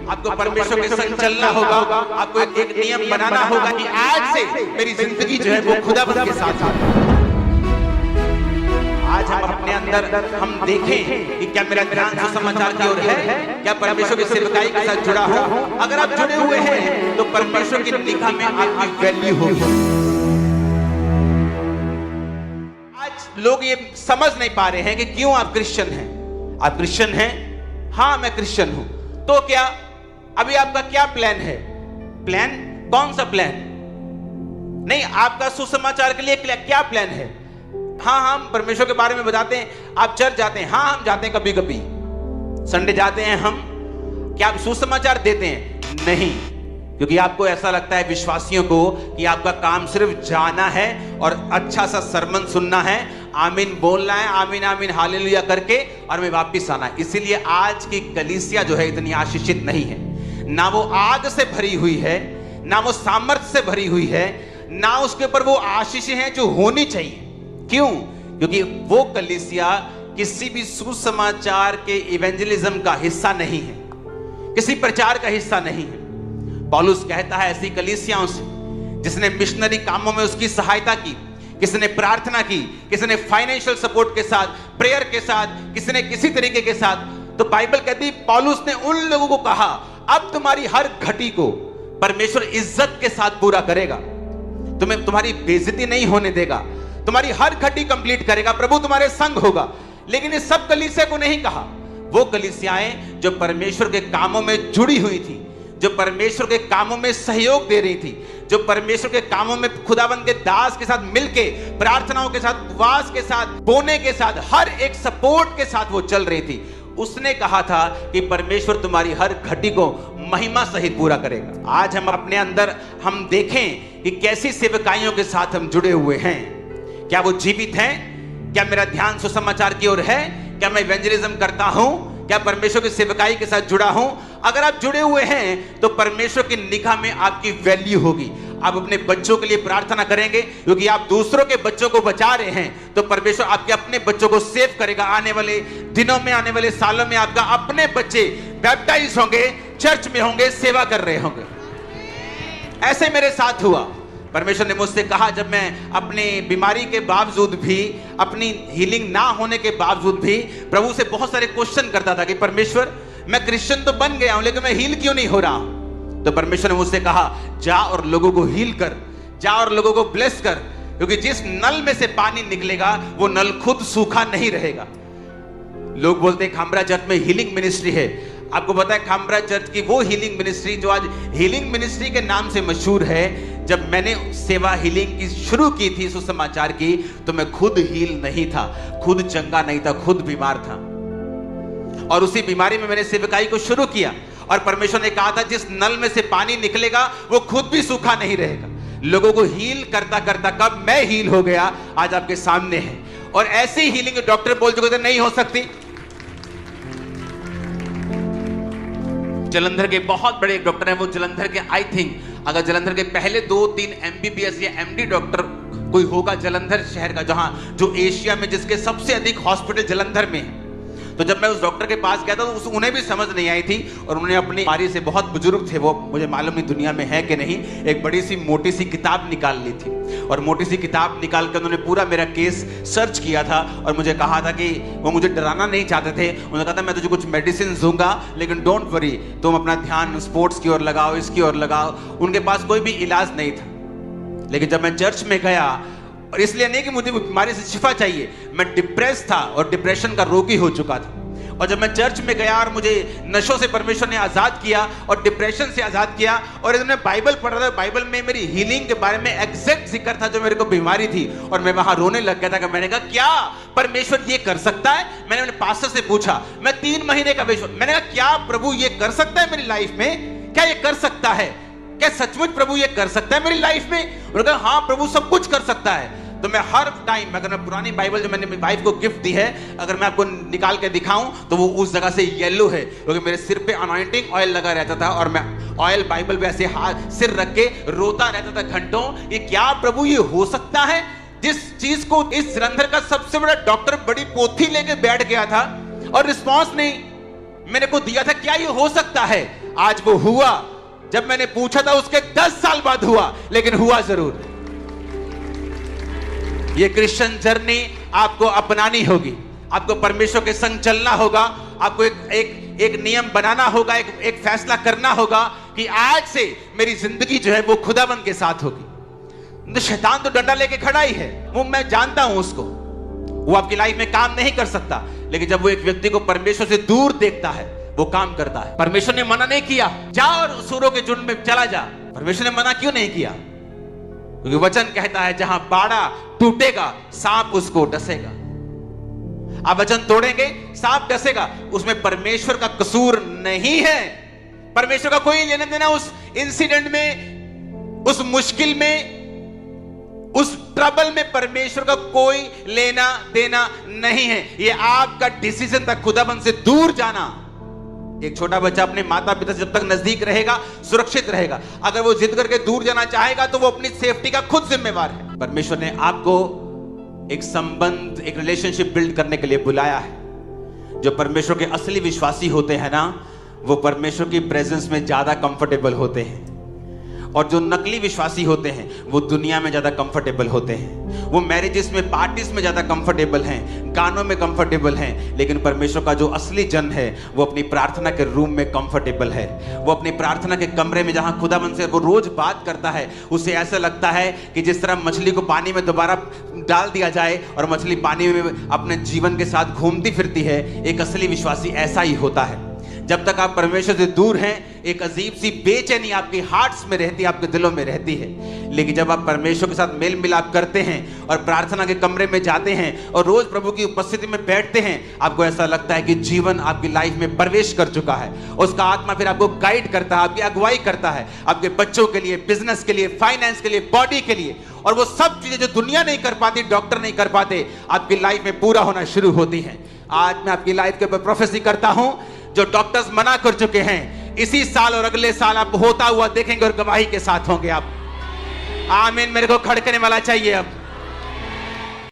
आपको परमेश्वर के संग चलना होगा। आपको एक नियम बनाना होगा कि आज से मेरी जिंदगी जो है वो खुदाबंद के साथ है। आज हम अपने अंदर हम देखें कि क्या मेरा ध्यान सुसमाचार की ओर है, क्या परमेश्वर की सेवकाई के साथ जुड़ा हूं। अगर आप जुड़े हुए हैं तो परमेश्वर की निगाह में आपकी वैल्यू होगी। आज लोग ये समझ नहीं पा रहे हैं कि क्यों आप क्रिश्चियन हैं। आप क्रिश्चियन हैं? हाँ, मैं क्रिश्चियन हूं। तो क्या अभी आपका क्या प्लान है? प्लान कौन सा प्लान? नहीं, आपका सुसमाचार के लिए क्या प्लान है? हाँ, हम परमेश्वर के बारे में बताते हैं। आप चर्च जाते हैं? हाँ, हम जाते हैं, कभी कभी संडे जाते हैं हम। क्या आप सुसमाचार देते हैं? नहीं, क्योंकि आपको ऐसा लगता है विश्वासियों को कि आपका काम सिर्फ जाना है और अच्छा सा सरमन सुनना है, आमीन बोलना है, आमीन आमीन हालेलुया करके और मैं वापिस आना है। इसीलिए आज की कलीसिया जो है इतनी आशीषित नहीं है। ना वो आग से भरी हुई है, ना वो सामर्थ्य से भरी हुई है, ना उसके ऊपर वो आशीषें हैं जो होनी चाहिए। क्यों? क्योंकि वो कलीसिया किसी भी सुसमाचार के इवेंजलिज्म का हिस्सा नहीं है, किसी प्रचार का हिस्सा नहीं है। पौलुस कहता है ऐसी कलीसियाओं से जिसने मिशनरी कामों में उसकी सहायता की, किसने प्रार्थना की, किसने फाइनेंशियल सपोर्ट के साथ, प्रेयर के साथ, किसने किसी तरीके के साथ। तो बाइबल कहती है पौलुस ने उन लोगों को कहा अब तुम्हारी हर घटी को परमेश्वर इज्जत के साथ पूरा करेगा, तुम्हें तुम्हारी बेइज्जती नहीं होने देगा, तुम्हारी हर घटी कंप्लीट करेगा, प्रभु तुम्हारे संग होगा। लेकिन इस सब कलीसिया को नहीं कहा। वो कलीसियाएं जो परमेश्वर के कामों में जुड़ी हुई थी, जो परमेश्वर के कामों में सहयोग दे रही थी, जो परमेश्वर के कामों में खुदाबंद के दास के साथ मिलके, प्रार्थनाओं के साथ, उपवास के साथ, बोने के साथ, हर एक सपोर्ट के साथ वो चल रही थी। उसने कहा था कि परमेश्वर तुम्हारी हर घटी को महिमा सहित पूरा करेगा। आज हम अपने अंदर हम देखें कि कैसी सेवकाइयों के साथ हम जुड़े हुए हैं। क्या वो जीवित हैं? क्या मेरा ध्यान सुसमाचार की ओर है? क्या मैं इवेंजलिज्म करता हूं? क्या परमेश्वर की सेवकाई के साथ जुड़ा हूं? अगर आप जुड़े हुए हैं तो परमेश्वर की निगाह में आपकी वैल्यू होगी। आप अपने बच्चों के लिए प्रार्थना करेंगे, क्योंकि आप दूसरों के बच्चों को बचा रहे हैं तो परमेश्वर आपके अपने बच्चों को सेव करेगा। आने वाले दिनों में, आने वाले सालों में आपका अपने बच्चे बैप्टाइज होंगे, चर्च में होंगे, सेवा कर रहे होंगे। ऐसे मेरे साथ हुआ। परमेश्वर ने मुझसे कहा, जब मैं अपनी बीमारी के बावजूद भी, अपनी हीलिंग ना होने के बावजूद भी प्रभु से बहुत सारे क्वेश्चन करता था कि परमेश्वर मैं क्रिश्चियन तो बन गया हूं लेकिन मैं हील क्यों नहीं हो रहा हूं। तो परमेश्वर ने मुझसे कहा जा और लोगों को हील कर, जा और लोगों को ब्लेस कर, क्योंकि जिस नल में से पानी निकलेगा वो नल खुद सूखा नहीं रहेगा। लोग बोलते हैं खामरा चर्च में हीलिंग मिनिस्ट्री है। आपको पता है खामरा चर्च की वो हीलिंग मिनिस्ट्री जो आज हीलिंग मिनिस्ट्री के नाम से मशहूर है, जब मैंने सेवा हीलिंग की शुरू की थी सुसमाचार की, तो मैं खुद हील नहीं था, खुद चंगा नहीं था, खुद बीमार था। और उसी बीमारी में मैंने सेवकाई को शुरू किया और परमेश्वर ने कहा था जिस नल में से पानी निकलेगा वो खुद भी सूखा नहीं रहेगा। लोगों को हील करता करता कब मैं हील हो गया, आज आपके सामने है। और ऐसी हीलिंग डॉक्टर बोल चुके थे नहीं हो सकती। जलंधर के बहुत बड़े डॉक्टर हैं, वो जलंधर के आई थिंक अगर जलंधर के पहले 2-3 MBBS या MD डॉक्टर कोई होगा जलंधर शहर का, जहां जो एशिया में जिसके सबसे अधिक हॉस्पिटल जलंधर में है। तो जब मैं उस डॉक्टर के पास गया था तो उन्हें भी समझ नहीं आई थी और उन्होंने अपनी बीमारी से, बहुत बुजुर्ग थे वो, मुझे मालूम नहीं दुनिया में है कि नहीं, एक बड़ी सी मोटी सी किताब निकाल ली थी और मोटी सी किताब निकाल कर उन्होंने पूरा मेरा केस सर्च किया था और मुझे कहा था कि वो मुझे डराना नहीं चाहते थे। उन्होंने कहा था मैं तुझे कुछ मेडिसिन दूंगा लेकिन डोंट वरी, तुम अपना ध्यान स्पोर्ट्स की ओर लगाओ, इसकी ओर लगाओ। उनके पास कोई भी इलाज नहीं था। लेकिन जब मैं चर्च में गया, और इसलिए नहीं कि मुझे बीमारी से शिफा चाहिए, मैं डिप्रेस था और डिप्रेशन का रोगी हो चुका था। और जब मैं चर्च में गया और मुझे नशों से परमेश्वर ने आजाद किया और डिप्रेशन से आजाद किया, और इन्होंने बाइबल पढ़ रहा था, बाइबल में मेरी हीलिंग के बारे में एग्जैक्ट जिक्र था जो मेरे को बीमारी थी, और मैं वहां रोने लग गया था कि मैंने कहा क्या परमेश्वर ये कर सकता है। मैंने अपने पास्टर से पूछा, मैं 3 महीने का बेशुद्ध, मैंने कहा क्या प्रभु ये कर सकता है मेरी लाइफ में, क्या ये कर सकता है, क्या सचमुच प्रभु ये कर सकता है मेरी लाइफ में। उन्होंने कहा हाँ प्रभु सब कुछ कर सकता है। तो मैं हर टाइम, अगर मैं पुरानी बाइबल जो मैंने मेरी वाइफ को गिफ्ट दी है, अगर मैं आपको निकाल के दिखाऊं तो वो उस जगह से येलो है, क्योंकि मेरे सिर पे अनॉइंटिंग ऑयल लगा रहता था और मैं ऑयल बाइबल पे ऐसे हाथ सिर रख के रोता रहता था घंटों, ये क्या प्रभु ये हो सकता है। जिस चीज को इस जलंधर का सबसे बड़ा डॉक्टर बड़ी पोथी लेके बैठ गया था और रिस्पॉन्स नहीं, मैंने को दिया था, क्या ये हो सकता है? आज वो हुआ। जब मैंने पूछा था उसके 10 साल बाद हुआ, लेकिन हुआ जरूर। ये क्रिश्चियन जर्नी आपको अपनानी होगी, आपको परमेश्वर के संग चलना होगा, आपको एक नियम बनाना होगा, एक फैसला करना होगा कि आज से मेरी जिंदगी जो है वो खुदाबंद के साथ होगी। तो शैतान तो डंडा लेके खड़ा ही है, वो मैं जानता हूं उसको, वो आपकी लाइफ में काम नहीं कर सकता, लेकिन जब वो एक व्यक्ति को परमेश्वर से दूर देखता है वो काम करता है। परमेश्वर ने मना नहीं किया जा और सूरों के झुंड में चला जा। परमेश्वर ने मना क्यों नहीं किया? क्योंकि वचन कहता है जहां बाड़ा टूटेगा सांप उसको डसेगा। आप वचन तोड़ेंगे, सांप डसेगा, उसमें परमेश्वर का कसूर नहीं है। परमेश्वर का कोई लेना देना उस इंसिडेंट में, उस मुश्किल में, उस ट्रबल में परमेश्वर का कोई लेना देना नहीं है। ये आपका डिसीजन था खुदाबंद से दूर जाना। एक छोटा बच्चा अपने माता पिता से जब तक नजदीक रहेगा सुरक्षित रहेगा। अगर वो जिद करके दूर जाना चाहेगा तो वो अपनी सेफ्टी का खुद जिम्मेवार है। परमेश्वर ने आपको एक संबंध, एक रिलेशनशिप बिल्ड करने के लिए बुलाया है। जो परमेश्वर के असली विश्वासी होते हैं ना, वो परमेश्वर की प्रेजेंस में ज्यादा कंफर्टेबल होते हैं, और जो नकली विश्वासी होते हैं वो दुनिया में ज्यादा कंफर्टेबल होते हैं। वो मैरिजेस में, पार्टीज में ज्यादा कंफर्टेबल हैं, गानों में कंफर्टेबल हैं, लेकिन परमेश्वर का जो असली जन है वो अपनी प्रार्थना के रूम में कंफर्टेबल है। वो अपनी प्रार्थना के कमरे में जहां खुदाबंद से वो रोज बात करता है, उसे ऐसा लगता है कि जिस तरह मछली को पानी में दोबारा डाल दिया जाए और मछली पानी में अपने जीवन के साथ घूमती फिरती है, एक असली विश्वासी ऐसा ही होता है। जब तक आप परमेश्वर से दूर हैं, एक अजीब सी बेचैनी आपके हार्ट्स में रहती है, आपके दिलों में रहती है। लेकिन जब आप परमेश्वर के साथ मेल मिलाप करते हैं और प्रार्थना के कमरे में जाते हैं और रोज प्रभु की उपस्थिति में बैठते हैं, आपको ऐसा लगता है कि जीवन आपकी लाइफ में प्रवेश कर चुका है। उसका आत्मा फिर आपको गाइड करता है, आपकी अगुवाई करता है, आपके बच्चों के लिए, बिजनेस के लिए, फाइनेंस के लिए, बॉडी के लिए, और वो सब चीजें जो दुनिया नहीं कर पाती, डॉक्टर नहीं कर पाते, आपकी लाइफ में पूरा होना शुरू होती है। आज मैं आपकी लाइफ के ऊपर प्रोफेसी करता हूं, जो डॉक्टर्स मना कर चुके हैं, इसी साल और अगले साल आप होता हुआ देखेंगे और गवाही के साथ होंगे आप। आमीन। मेरे को खड़कने वाला चाहिए अब।